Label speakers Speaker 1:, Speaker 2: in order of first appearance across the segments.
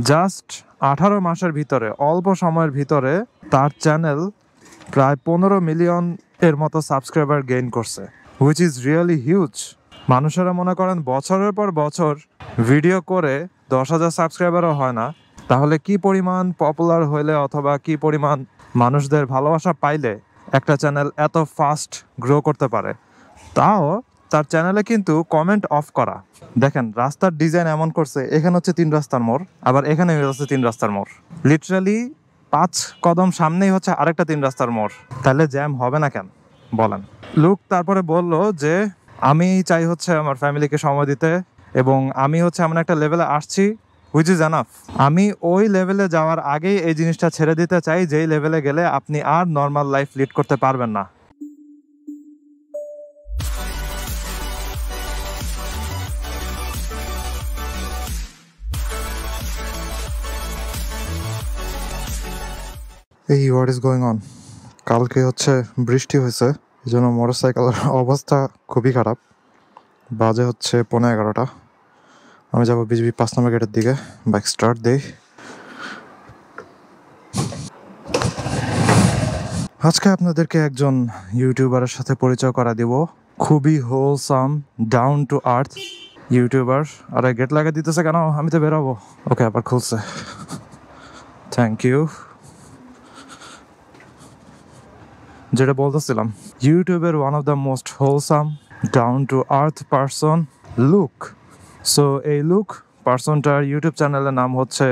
Speaker 1: Just 18 মাসের ভিতরে, অল্প সময়ের ভিতরে তার চ্যানেল প্রায় 15 মিলিয়ন এর মতো সাবস্ক্রাইবার গেইন করছে, হুইচ ইজ রিয়েলি হিউজ। মানুষেরা মনে করেন বছরের পর বছর ভিডিও করে 10,000 সাবস্ক্রাইবারও হয় না, তাহলে কি পরিমাণ পপুলার হইলে অথবা কি পরিমাণ মানুষদের ভালোবাসা পাইলে একটা চ্যানেল এত ফাস্ট গ্রো করতে পারে। তাও তার চ্যানেলে কিন্তু কমেন্ট অফ করা। দেখেন রাস্তার ডিজাইন এমন করছে, এখানে হচ্ছে 3 রাস্তার মোড়, আবার এখানে হচ্ছে 3 রাস্তার মোড়, লিটারালি 5 কদম সামনেই হচ্ছে আরেকটা 3 রাস্তার মোড়। তাহলে জ্যাম হবে না কেন বলেন? লুক তারপরে বলল যে আমি চাই হচ্ছে আমার ফ্যামিলিকে সময় দিতে, এবং আমি হচ্ছে এমন একটা লেভেলে আসছি হুইচ ইজ এনাফ। আমি ওই লেভেলে যাওয়ার আগেই এই জিনিসটা ছেড়ে দিতে চাই, যেই লেভেলে গেলে আপনি আর নর্মাল লাইফ লিড করতে পারবেন না। এই হোয়াট ইজ গোয়িং অন? কালকে হচ্ছে বৃষ্টি হয়েছে, এই জন্য মোটরসাইকেলের অবস্থা খুবই খারাপ। বাজে হচ্ছে 11:15। আমি যাবো বিজিবি 5 নম্বর গেটের দিকে, বাইক স্টার্ট দেই। আজকে আপনাদেরকে একজন ইউটিউবারের সাথে পরিচয় করা দিব, খুবই wholesome, down to earth YouTuber. আরে গেট লাগিয়ে দিতেছে কেন? আমি তো বেরোবো। ওকে, আবার খুলছে, থ্যাংক ইউ। যেটা বলতেছিলাম, ইউটিউবের one of the most wholesome, down to earth person look. So এই লুক পারসনটার ইউটিউব চ্যানেলের নাম হচ্ছে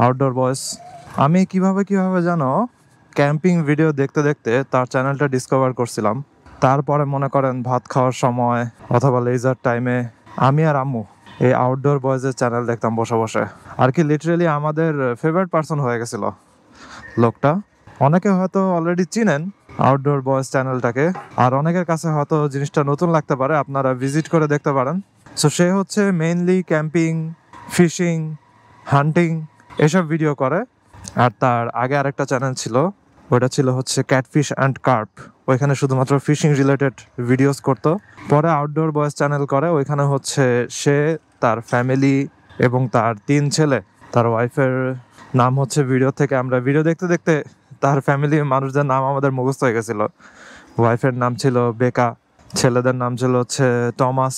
Speaker 1: আউটডোর বয়েস। আমি কিভাবে জানো ক্যাম্পিং ভিডিও দেখতে দেখতে তার চ্যানেলটা ডিসকভার করছিলাম। তারপরে মনে করেন ভাত খাওয়ার সময় অথবা লেজার টাইমে আমি আর আম্মু এই আউটডোর বয়েজের চ্যানেল দেখতাম বসে বসে। আর কি লিটারেলি আমাদের ফেভারিট পারসন হয়ে গেছিল লোকটা। অনেকে হয়তো অলরেডি চিনেন আউটডোর বয়েজ চ্যানেলটাকে, আর অনেকের কাছে হয়তো জিনিসটা নতুন লাগতে পারে, আপনারা ভিজিট করে দেখতে পারেন। সো সে হচ্ছে মেইনলি ক্যাম্পিং, ফিশিং, হান্টিং এসব ভিডিও করে। আর তার আগে আরেকটা চ্যানেল ছিল, ওটা ছিল হচ্ছে ক্যাটফিশ অ্যান্ড কার্প, ওইখানে শুধুমাত্র ফিশিং রিলেটেড ভিডিওস করতো। পরে আউটডোর বয়েজ চ্যানেল করে, ওইখানে হচ্ছে সে, তার ফ্যামিলি এবং তার 3 ছেলে, তার ওয়াইফের নাম হচ্ছে ভিডিও থেকে আমরা ভিডিও দেখতে দেখতে তার ফ্যামিলি মানুষদের নাম আমাদের মুখস্থ হয়ে গেছিল। ওয়াইফের নাম ছিল বেকা, ছেলেদের নাম ছিল হচ্ছে টমাস,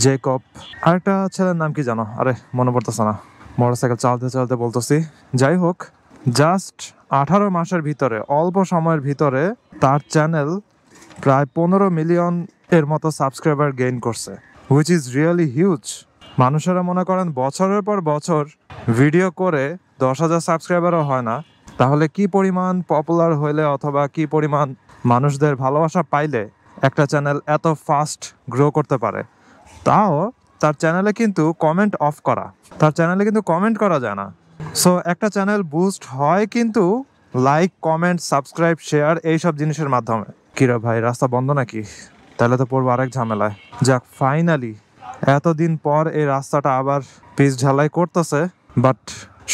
Speaker 1: জেকব, আরেকটা ছেলের নাম কি জানো, আরে মনে পড়তেছে না, মোটরসাইকেল চালাতে চালাতে বলতেছি। যাই হোক, জাস্ট 18 মাসের ভিতরে, অল্প সময়ের ভিতরে তার চ্যানেল প্রায় 15 মিলিয়ন এর মতো সাবস্ক্রাইবার গেইন করছে, হুইচ ইজ রিয়েলি হিউজ। মানুষেরা মনে করেন বছরের পর বছর ভিডিও করে 10,000 সাবস্ক্রাইবারও হয় না, তাহলে কি পরিমাণ পপুলার হইলে অথবা কি পরিমাণ মানুষদের ভালোবাসা পাইলে একটা চ্যানেল এত ফাস্ট গ্রো করতে পারে। তাও তার চ্যানেলে কিন্তু কমেন্ট অফ করা, তার চ্যানেলে কিন্তু কমেন্ট করা যায় না। সো একটা চ্যানেল বুস্ট হয় কিন্তু লাইক, কমেন্ট, সাবস্ক্রাইব, শেয়ার এইসব জিনিসের মাধ্যমে। কিরা ভাই, রাস্তা বন্ধ নাকি? তাহলে তো পড়বো আরেক ঝামেলায়। যাক, ফাইনালি এতদিন পর এই রাস্তাটা আবার পিচ ঢালাই করতেছে, বাট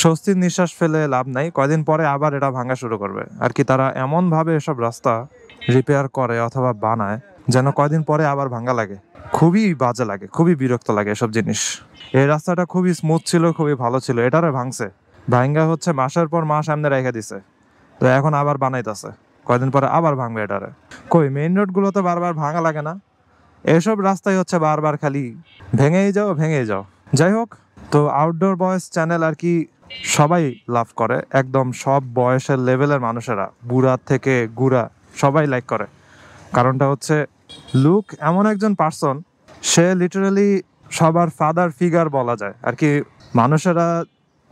Speaker 1: স্বস্তির নিঃশ্বাস ফেলে লাভ নাই, কয়দিন পরে আবার এটা ভাঙা শুরু করবে। আর কি তারা এমনভাবে এসব রাস্তা রিপেয়ার করে অথবা বানায় যেন কয়দিন পরে আবার ভাঙা লাগে। খুবই বাজে লাগে, খুবই বিরক্ত লাগে এসব জিনিস। এই রাস্তাটা খুবই স্মুথ ছিল, খুবই ভালো ছিল, এটারে ভাঙছে, ভাঙ্গা হচ্ছে মাসের পর মাস এমনি রেখে দিছে, তো এখন আবার বানাইতেছে, কয়দিন পরে আবার ভাঙবে এটারে। কই মেইন রোড গুলো তো বারবার ভাঙা লাগে না, এসব রাস্তায় হচ্ছে বারবার খালি ভেঙেই যাও। যাই হোক, তো আউটডোর বয়েস চ্যানেল আর কি সবাই লাভ করে, একদম সব বয়সের লেভেলের মানুষেরা, বুড়া থেকে গুড়া সবাই লাইক করে। কারণটা হচ্ছে লুক এমন একজন পার্সন, সে লিটারালি সবার ফাদার ফিগার বলা যায় আর কি। মানুষেরা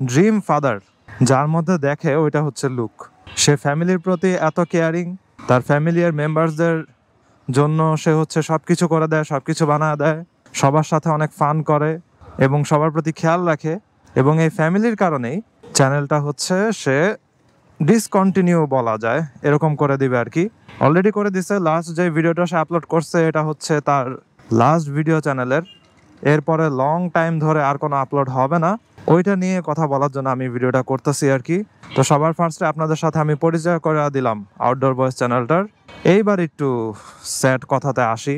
Speaker 1: ড্রিম ফাদার যার মধ্যে দেখে ওইটা হচ্ছে লুক। সে ফ্যামিলির প্রতি এত কেয়ারিং, তার ফ্যামিলির মেম্বারসদের জন্য সে হচ্ছে সব কিছু করে দেয়, সব কিছু বানায় দেয়, সবার সাথে অনেক ফান করে এবং সবার প্রতি খেয়াল রাখে। এবং এই ফ্যামিলির কারণেই চ্যানেলটা হচ্ছে সে ডিসকন্টিনিউ বলা যায় এরকম করে দিবে আর কি। অলরেডি করে দিছে, লাস্ট যে ভিডিওটা সে আপলোড করছে এটা হচ্ছে তার লাস্ট ভিডিও চ্যানেলের, এরপরে লং টাইম ধরে আর কোনো আপলোড হবে না। ওইটা নিয়ে কথা বলার জন্য আমি ভিডিওটা করতেছি আর কি। তো সবার ফার্স্টে আপনাদের সাথে আমি পরিচয় করে দিলাম আউটডোর বয়েস চ্যানেলটার। এইবার একটু স্যাড কথাতে আসি।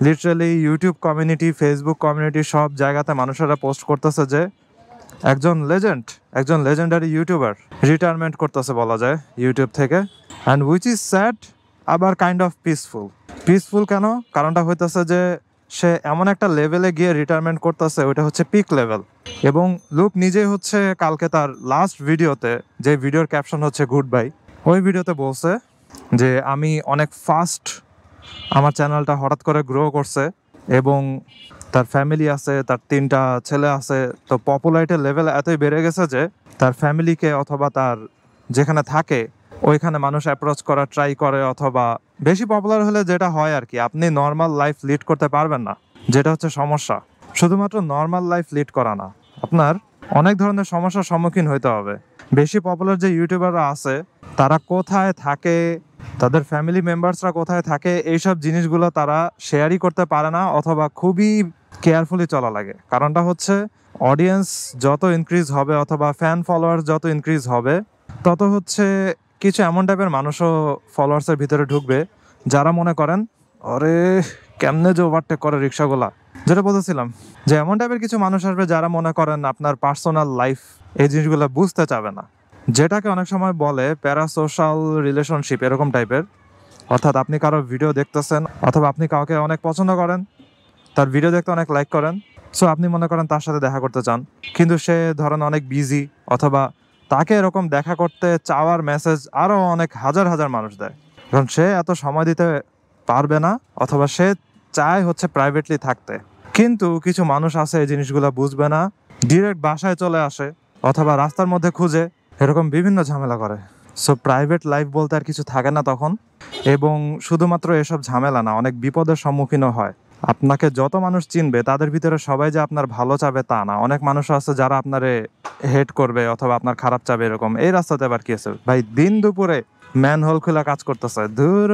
Speaker 1: Literally YouTube community, Facebook community, সব জায়গাতে মানুষেরা পোস্ট করতেছে যে একজন লেজেন্ডারি ইউটিউবার রিটায়ারমেন্ট করতেছে বলা যায় ইউটিউব থেকে, অ্যান্ড উইচ ইজ স্যাড আবার কাইন্ড অফ পিসফুল কেন? কারণটা হইতেছে যে সে এমন একটা লেভেলে গিয়ে রিটায়ারমেন্ট করতেছে, ওইটা হচ্ছে পিক লেভেল। এবং লুক নিজেই হচ্ছে কালকে তার লাস্ট ভিডিওতে, যে ভিডিওর ক্যাপশন হচ্ছে গুড বাই, ওই ভিডিওতে বলছে যে আমি অনেক ফাস্ট, আমার চ্যানেলটা হঠাৎ করে গ্রো করছে এবং তার ফ্যামিলি আছে, তার 3টা ছেলে আছে, তো পপুলারিটির লেভেল এতই বেড়ে গেছে যে তার ফ্যামিলিকে অথবা তার যেখানে থাকে ওইখানে মানুষ অ্যাপ্রোচ করা ট্রাই করে, অথবা বেশি পপুলার হলে যেটা হয় আর কি, আপনি নর্মাল লাইফ লিড করতে পারবেন না, যেটা হচ্ছে সমস্যা। শুধুমাত্র নর্মাল লাইফ লিড করা না, আপনার অনেক ধরনের সমস্যার সম্মুখীন হইতে হবে। বেশি পপুলার যে ইউটিউবাররা আছে তারা কোথায় থাকে, তাদের ফ্যামিলি মেম্বার্সরা কোথায় থাকে, এইসব জিনিসগুলো তারা শেয়ারই করতে পারে না, অথবা খুবই কেয়ারফুলি চলা লাগে। কারণটা হচ্ছে অডিয়েন্স যত ইনক্রিজ হবে অথবা ফ্যান ফলোয়ার্স যত ইনক্রিজ হবে, তত হচ্ছে কিছু এমন টাইপের মানুষও ফলোয়ার্সের ভিতরে ঢুকবে যারা মনে করেন আরে কেমনে যে ওভারটেক করে রিক্সাগুলা, যেটা বলতেছিলাম যে এমন টাইপের কিছু মানুষ আসবে যারা মনে করেন আপনার পার্সোনাল লাইফ এই জিনিসগুলো বুঝতে চাবে না, যেটাকে অনেক সময় বলে প্যারাসোশ্যাল রিলেশনশিপ, এরকম টাইপের। অর্থাৎ আপনি কারো ভিডিও দেখতেছেন অথবা আপনি কাউকে অনেক পছন্দ করেন, তার ভিডিও দেখতে অনেক লাইক করেন, সো আপনি মনে করেন তার সাথে দেখা করতে চান, কিন্তু সে ধরেন অনেক বিজি, অথবা তাকে এরকম দেখা করতে চাওয়ার মেসেজ আরও অনেক হাজার হাজার মানুষ দেয়, কারণ সে এত সময় দিতে পারবে না, অথবা সে চায় হচ্ছে প্রাইভেটলি থাকতে। কিন্তু কিছু মানুষ আছে এই জিনিসগুলো বুঝবে না, ডিরেক্ট বাসায় চলে আসে অথবা রাস্তার মধ্যে খুঁজে, এরকম বিভিন্ন ঝামেলা করে। সো প্রাইভেট লাইফ বলতে আর কিছু থাকে না তখন। এবং শুধুমাত্র এসব ঝামেলা না, অনেক বিপদের সম্মুখীনও হয়। আপনাকে যত মানুষ চিনবে তাদের ভিতরে সবাই যে আপনার ভালো চাবে তা না, অনেক মানুষ আছে যারা আপনারে হেট করবে অথবা আপনার খারাপ চাবে এরকম। এই রাস্তাতে আবার কি আছে ভাই, দিন দুপুরে ম্যান হোল খোলা কাজ করতেছে, ধুর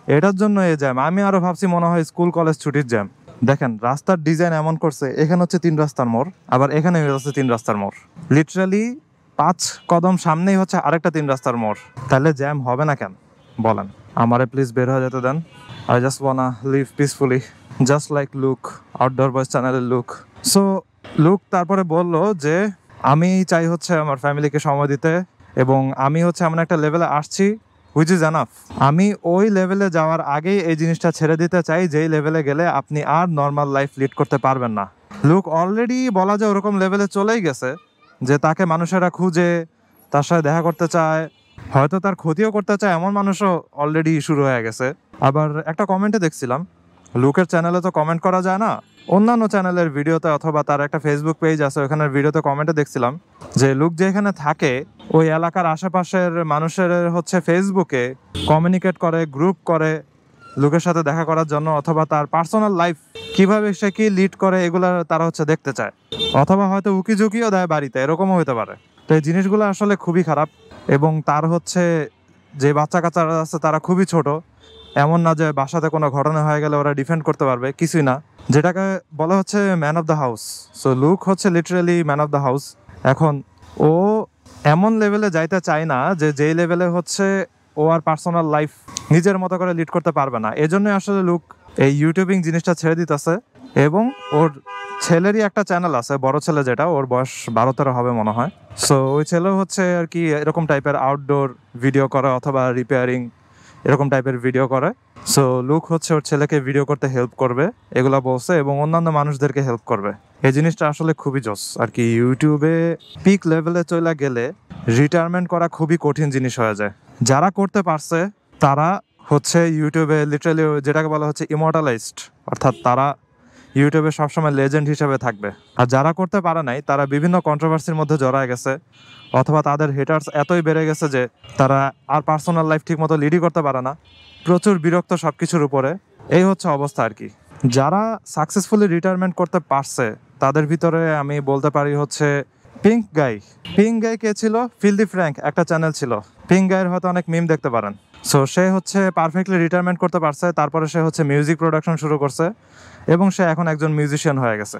Speaker 1: এটার জন্য এই জ্যাম। আমি আরো ভাবছি মনে হয় স্কুল কলেজ ছুটির জ্যাম। দেখেন রাস্তার ডিজাইন এমন করছে, এখানে হচ্ছে 3 রাস্তার মোড়, আবার এখানে হচ্ছে 3 রাস্তার মোড়, লিটারালি 5 কদম সামনেই হচ্ছে আরেকটা 3 রাস্তার মোড়। তাহলে জ্যাম হবে না কেন বলেন? আমারে প্লিজ বের হয়ে যেতে দেন। I just wanna live peacefully, just like look, outdoor boys চ্যানেলের লুক। সো লুক তারপরে বলল যে আমি চাই হচ্ছে আমার ফ্যামিলিকে সময় দিতে, এবং আমি হচ্ছে এমন একটা লেভেলে আসছি হুইচ ইজ এনাফ। আমি ওই লেভেলে যাওয়ার আগেই এই জিনিসটা ছেড়ে দিতে চাই, যেই লেভেলে গেলে আপনি আর নর্মাল লাইফ লিড করতে পারবেন না। লুক অলরেডি বলা যায় ওরকম লেভেলে চলেই গেছে যে তাকে মানুষেরা খুঁজে, তার সাথে দেখা করতে চায়, হয়তো তার ক্ষতিও করতে চায়, এমন মানুষও অলরেডি শুরু হয়ে গেছে। আবার একটা কমেন্টে দেখছিলাম, লুকের চ্যানেলে তো কমেন্ট করা যায় না, অন্যান্য চ্যানেলের ভিডিওতে অথবা তার একটা ফেসবুক পেজ আছে ওখানের ভিডিওতে কমেন্টে দেখছিলাম যে লুক যেখানে থাকে ওই এলাকার আশেপাশের মানুষের হচ্ছে ফেসবুকে কমিউনিকেট করে, গ্রুপ করে লুকের সাথে দেখা করার জন্য, অথবা তার পার্সোনাল লাইফ কিভাবে সে কি লিড করে এগুলো তারা হচ্ছে দেখতে চায়, অথবা হয়তো উকি ঝুঁকিও দেয় বাড়িতে, এরকমও হতে পারে। তো এই জিনিসগুলো আসলে খুবই খারাপ। এবং তার হচ্ছে যে বাচ্চা কাচ্চারা আছে তারা খুবই ছোট, এমন না যে বাসাতে কোনো ঘটনা হয়ে গেলে ওরা ডিফেন্ড করতে পারবে, কিছুই না, যেটাকে বলা হচ্ছে man of the house. So look হচ্ছে literally man of the house. এখন ও এমন লেভেলে যাইতে চায় না যে যেই লেভেলে হচ্ছে ও আর পার্সোনাল লাইফ নিজের মতো করে লিড করতে পারবে না, এজন্য আসলে লুক এই ইউটিউবিং জিনিসটা ছেড়ে দিতেছে। এবং ওর ছেলেরই একটা চ্যানেল আছে, বড় ছেলে, যেটা ওর বয়স 12-13 হবে মনে হয়। সো ওই ছেলেও হচ্ছে আর কি এরকম টাইপের আউটডোর ভিডিও করে অথবা রিপেয়ারিং এরকম টাইপের ভিডিও করে। সো লুক হচ্ছে ওর ছেলেকে ভিডিও করতে হেল্প করবে এগুলা বলছে, এবং অন্যান্য মানুষদেরকে হেল্প করবে। এই জিনিসটা আসলে খুবই জোস আর কি। ইউটিউবে পিক লেভেলে চলে গেলে রিটায়ারমেন্ট করা খুবই কঠিন জিনিস হয়ে যায়। যারা করতে পারছে তারা হচ্ছে ইউটিউবে লিটারালি যেটাকে বলা হচ্ছে ইমর্টালাইজড, অর্থাৎ তারা ইউটিউবে সবসময় লেজেন্ড হিসেবে থাকবে। আর যারা করতে পারে নাই তারা বিভিন্ন কন্ট্রোভার্সির মধ্যে জড়ায় গেছে, অথবা তাদের হেটার্স এতই বেড়ে গেছে যে তারা আর পার্সোনাল লাইফ ঠিক মতো লিডই করতে পারে না, প্রচুর বিরক্ত সব কিছুর উপরে। এই হচ্ছে অবস্থা আর কি। যারা সাকসেসফুলি রিটায়ারমেন্ট করতে পারছে তাদের ভিতরে আমি বলতে পারি হচ্ছে পিঙ্ক গাই কে ছিল? ফিল্দি ফ্র্যাঙ্ক একটা চ্যানেল ছিল, পিঙ্ক গাইয়ের হয়তো অনেক মিম দেখতে পারেন। সো সে হচ্ছে পারফেক্টলি রিটায়ারমেন্ট করতে পারছে, তারপরে সে হচ্ছে মিউজিক প্রোডাকশন শুরু করছে, এবং সে এখন একজন মিউজিশিয়ান হয়ে গেছে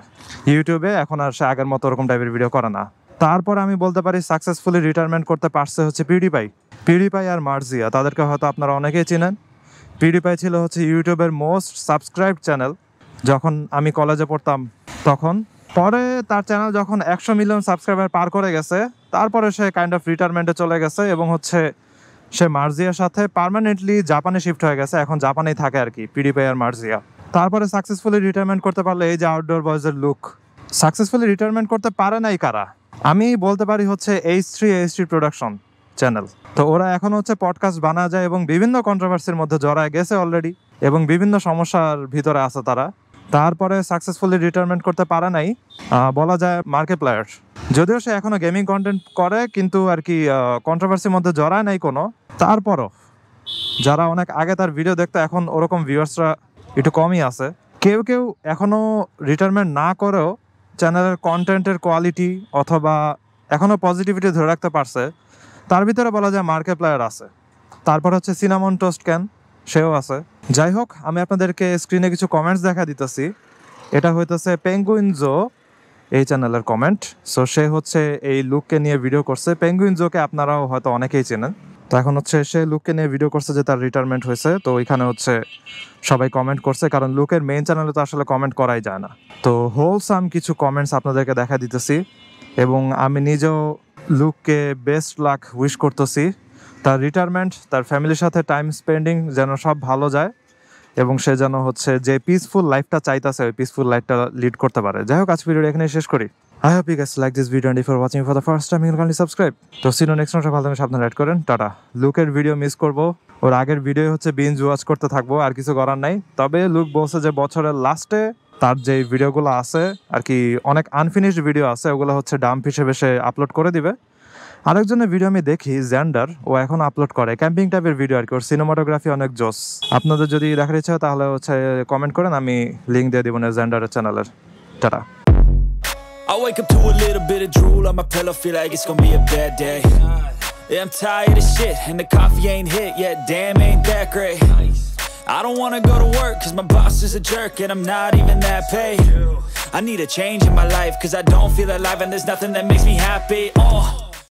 Speaker 1: ইউটিউবে। এখন আর সে আগের মতো ওরকম টাইপের ভিডিও করে না। তারপর আমি বলতে পারি সাকসেসফুলি রিটায়ারমেন্ট করতে পারছে হচ্ছে পিউডিপাই আর মার্জিয়া, তাদেরকে হয়তো আপনারা অনেকেই চিনেন। পিউডিপাই ছিল হচ্ছে ইউটিউবের মোস্ট সাবস্ক্রাইবড চ্যানেল। যখন আমি কলেজে পড়তাম তখন পরে তার চ্যানেল যখন 100 মিলিয়ন সাবস্ক্রাইবার পার করে গেছে, তারপরে সে কাইন্ড অফ রিটায়ারমেন্টে চলে গেছে এবং হচ্ছে সে মার্জিয়ার সাথে পার্মানেন্টলি জাপানে শিফট হয়ে গেছে। এখন জাপানেই থাকে আর কি, পিডিপিআই আর মার্জিয়া। তারপরে সাকসেসফুলি রিটায়ারমেন্ট করতে পারলে এই যে আউটডোর বয়েজের লুক। সাকসেসফুলি রিটায়ারমেন্ট করতে পারে নাই কারা? আমি বলতে পারি হচ্ছে H3 প্রোডাকশন চ্যানেল। তো ওরা এখন হচ্ছে পডকাস্ট বানা যায় এবং বিভিন্ন কন্ট্রোভার্সির মধ্যে জড়ায় গেছে অলরেডি এবং বিভিন্ন সমস্যার ভিতরে আছে তারা। তারপরে সাকসেসফুলি রিটায়ারমেন্ট করতে পারে নাই বলা যায় মার্কিপ্লায়ার। যদিও সে এখনো গেমিং কন্টেন্ট করে কিন্তু আর কি কন্ট্রোভার্সির মধ্যে জড়ায় নাই কোনো। তারপরও যারা অনেক আগে তার ভিডিও দেখতো এখন ওরকম ভিউয়ার্সরা একটু কমই আছে। কেউ কেউ এখনো রিটায়ারমেন্ট না করেও চ্যানেলের কন্টেন্টের কোয়ালিটি অথবা এখনো পজিটিভিটি ধরে রাখতে পারছে। তার ভিতরে বলা যায় মার্কিপ্লায়ার আছে। তারপর হচ্ছে সিনামন টোস্ট ক্যান, সেও আছে। যাই হোক, আমি আপনাদেরকে স্ক্রিনে কিছু কমেন্টস দেখা দিতেছি। এটা হইতেছে পেঙ্গুইনজো এই চ্যানেলের কমেন্ট। সো সে হচ্ছে এই লুককে নিয়ে ভিডিও করছে। পেঙ্গুইনজোকে আপনারাও হয়তো অনেকেই চেনেন। তো এখন হচ্ছে সে লুককে নিয়ে ভিডিও করছে যে তার রিটায়ারমেন্ট হয়েছে। তো ওইখানে হচ্ছে সবাই কমেন্ট করছে, কারণ লুকের মেইন চ্যানেলে তো আসলে কমেন্ট করাই যায় না। তো হোলসাম কিছু কমেন্টস আপনাদেরকে দেখা দিতেছি এবং আমি নিজেও লুককে বেস্ট লাক উইশ করতেছি। তার রিটায়ারমেন্ট, তার ফ্যামিলির সাথে টাইম স্পেন্ডিং যেন সব ভালো যায় এবং সে যেন হচ্ছে যে পিসফুল লাইফটা চাইতেছে ওই পিসফুল লাইফটা লিড করতে পারে। যাই হোক, আজকে ভিডিওটা এখানে শেষ করি। I hope you guys like this video and if you're watching for the first time, you can kindly subscribe. তো see you next time. ভালো থাকবেন, সাবধানে রাইড করেন। টাটা। লুকের ভিডিও মিস করব, ওর আগের ভিডিও হচ্ছে বিঞ্জ ওয়াচ করতে থাকবো, আর কিছু করার নাই। তবে লুক বলছে যে বছরের লাস্টে তার যে ভিডিওগুলো আছে আর কি, অনেক আনফিনিশড ভিডিও আছে, ওগুলো হচ্ছে ডাম্প হিসেবে সে আপলোড করে দিবে। আরেকজনের ভিডিও আমি দেখি, জ্যান্ডার, ও এখন আপলোড করে ক্যাম্পিং টাইপের ভিডিও আর কি। ওর সিনেমাটোগ্রাফি অনেক জোস। আপনাদের যদি দেখার ইচ্ছা হয় তাহলে হচ্ছে কমেন্ট করেন, আমি লিঙ্ক দিয়ে দিব না জ্যান্ডারের চ্যানেলের। Tata.
Speaker 2: I wake up to a little bit of drool on my pillow, feel like it's gonna be a bad day. Yeah, I'm tired of shit and the coffee ain't hit yet, damn ain't that great. I don't wanna go to work cause my boss is a jerk and I'm not even that paid. I need a change in my life cause I don't feel alive and there's nothing that makes me happy.